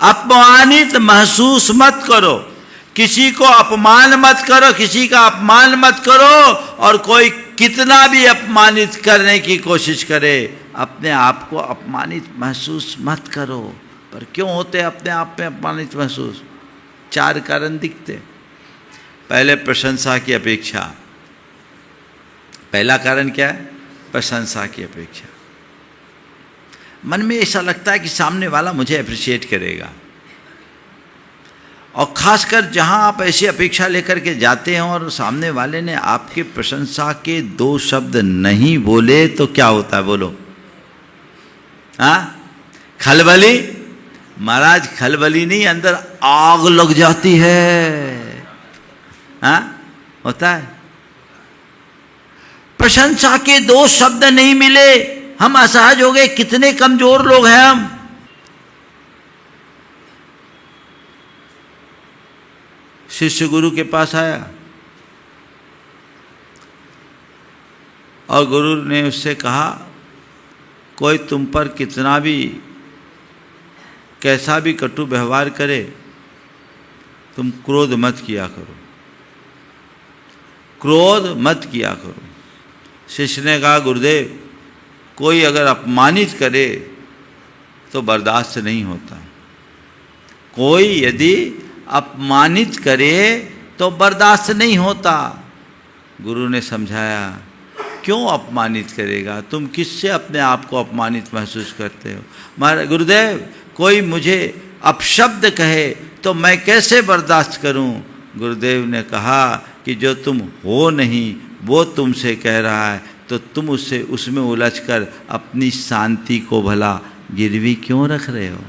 अपमानित महसूस मत करो, किसी को अपमान मत करो, किसी का अपमान मत करो। और कोई कितना भी अपमानित करने की कोशिश करे, अपने आप को अपमानित महसूस मत करो। पर क्यों होते अपने आप में अपमानित महसूस? 4 कारण दिखते। पहले, प्रशंसा की अपेक्षा। पहला कारण क्या है? प्रशंसा की अपेक्षा। मन में ऐसा लगता है कि सामने वाला मुझे अप्रिशिएट करेगा, और खासकर जहां आप ऐसी अपेक्षा लेकर के जाते हैं और सामने वाले ने आपके प्रशंसा के 2 शब्द नहीं बोले तो क्या होता है? बोलो। हाँ, खलबली। महाराज, खलबली नहीं, अंदर आग लग जाती है। हाँ, होता है। प्रशंसा के 2 शब्द नहीं मिले, हम असहज हो गए। कितने कमजोर लोग हैं हम। शिष्य गुरु के पास आया और गुरु ने उससे कहा, कोई तुम पर कितना भी, कैसा भी कटु व्यवहार करे, तुम क्रोध मत किया करो, क्रोध मत किया करो। शिष्य ने कहा, गुरुदेव, कोई अगर अपमानित करे तो बर्दाश्त नहीं होता। कोई यदि अपमानित करे तो बर्दाश्त नहीं होता। गुरु ने समझाया, क्यों अपमानित करेगा? तुम किससे अपने आप को अपमानित महसूस करते हो? महाराज, गुरुदेव, कोई मुझे अपशब्द कहे तो मैं कैसे बर्दाश्त करूं? गुरुदेव ने कहा कि जो तुम हो नहीं वो तुमसे कह रहा है, तो तुम उससे उसमें उलझकर अपनी शांति को भला गिरवी क्यों रख रहे हो?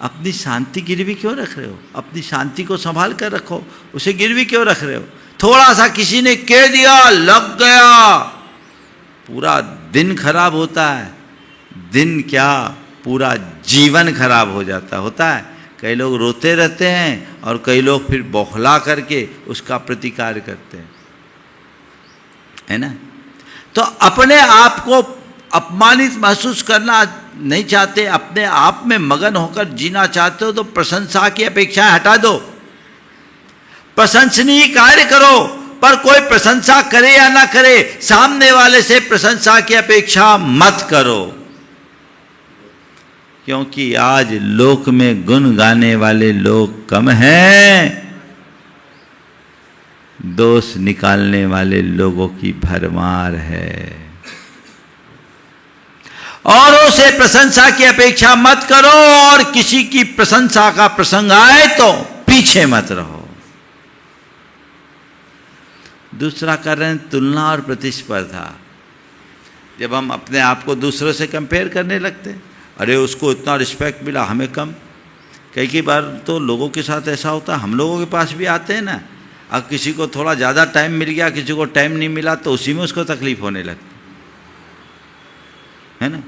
अपनी शांति गिरवी क्यों रख रहे हो? अपनी शांति को संभाल कर रखो, उसे गिरवी क्यों रख रहे हो? थोड़ा सा किसी ने कह दिया, लग गया, पूरा दिन खराब होता है। दिन क्या, पूरा जीवन खराब हो जाता होता है। कई लोग रोते रहते हैं और कई लोग फिर बौखला करके उसका प्रतिकार करते हैं, है ना। तो अपने आप को अपमानित महसूस करना नहीं चाहते, अपने आप में मगन होकर जीना चाहते हो, तो प्रशंसा की अपेक्षाएं हटा दो। प्रशंसनीय कार्य करो, पर कोई प्रशंसा करे या ना करे, सामने वाले से प्रशंसा की अपेक्षा मत करो। क्योंकि आज लोक में गुण गाने वाले लोग कम हैं, दोष निकालने वाले लोगों की भरमार है। औरों से प्रशंसा की अपेक्षा मत करो, और किसी की प्रशंसा का प्रसंग आए तो पीछे मत रहो। दूसरा कारण, तुलना और प्रतिस्पर्धा। जब हम अपने आप को दूसरों से कंपेयर करने लगते हैं, अरे उसको इतना रिस्पेक्ट मिला, हमें कम। कई बार तो लोगों के साथ ऐसा होता है, हम लोगों के पास भी आते हैं ना, अब किसी को थोड़ा ज़्यादा टाइम मिल गया, किसी को टाइम नहीं मिला, तो उसी में उसको तकलीफ होने लगती है ना।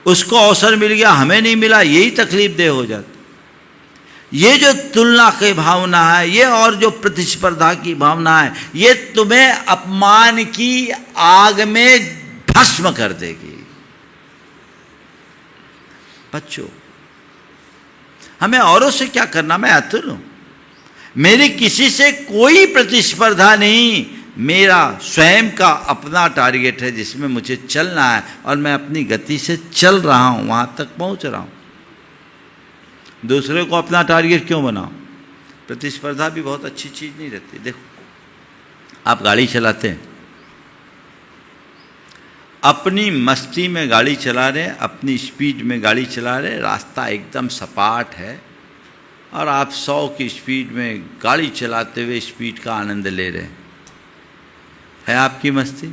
उसको अवसर मिल गया, हमें नहीं मिला, यही तकलीफ दे हो जाती। ये जो तुलना की भावना है, ये और जो प्रतिस्पर्धा की भावना है, ये तुम्हें अपमान की आग में भस्म कर देगी। बच्चों, हमें औरों से क्या करना? मैं अतुल हूं, मेरी किसी से कोई प्रतिस्पर्धा नहीं। मेरा स्वयं का अपना टारगेट है जिसमें मुझे चलना है, और मैं अपनी गति से चल रहा हूं, वहां तक पहुंच रहा हूं। दूसरे को अपना टारगेट क्यों बनाओ? प्रतिस्पर्धा भी बहुत अच्छी चीज नहीं रहती। देखो, आप गाड़ी चलाते हैं, अपनी मस्ती में गाड़ी चला रहे हैं, अपनी स्पीड में गाड़ी चला रहे हैं, रास्ता एकदम सपाट है, और आप 100 की स्पीड में गाड़ी चलाते हुए स्पीड का आनंद ले रहे हैं। है आपकी मस्ती?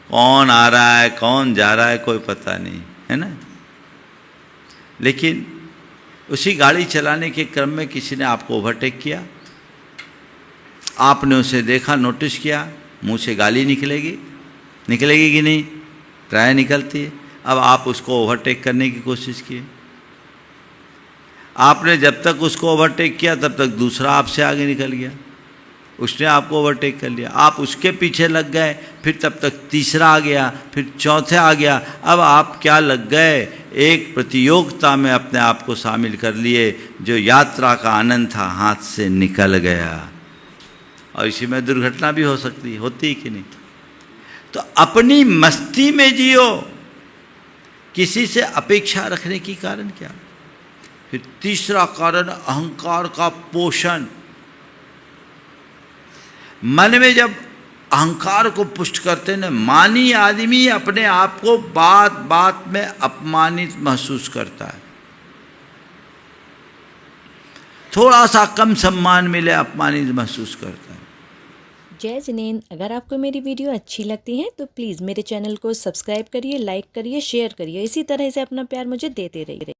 कौन आ रहा है, कौन जा रहा है, कोई पता नहीं, है ना। लेकिन उसी गाड़ी चलाने के क्रम में किसी ने आपको ओवरटेक किया, आपने उसे देखा, नोटिस किया, मुंह से गाली निकलेगी कि नहीं? प्राय निकलती है। अब आप उसको ओवरटेक करने की कोशिश किए, आपने जब तक उसको ओवरटेक किया तब तक दूसरा आपसे आगे निकल गया, उसने आपको ओवरटेक कर लिया, आप उसके पीछे लग गए, फिर तब तक तीसरा आ गया, फिर चौथा आ गया। अब आप क्या लग गए एक प्रतियोगिता में अपने आप को शामिल कर लिए, जो यात्रा का आनंद था हाथ से निकल गया। और इसी में दुर्घटना भी हो सकती, होती कि नहीं? तो अपनी मस्ती में जियो, किसी से अपेक्षा रखने की कारण क्या? फिर तीसरा कारण अहंकार का पोषण। मन में जब अहंकार को पुष्ट करते न, मानी आदमी अपने आप को बात बात में अपमानित महसूस करता है। थोड़ा सा कम सम्मान मिले अपमानित महसूस करता है। जय जिनेंद्र, अगर आपको मेरी वीडियो अच्छी लगती है तो प्लीज़ मेरे चैनल को सब्सक्राइब करिए, लाइक करिए, शेयर करिए। इसी तरह से अपना प्यार मुझे देते रहिए।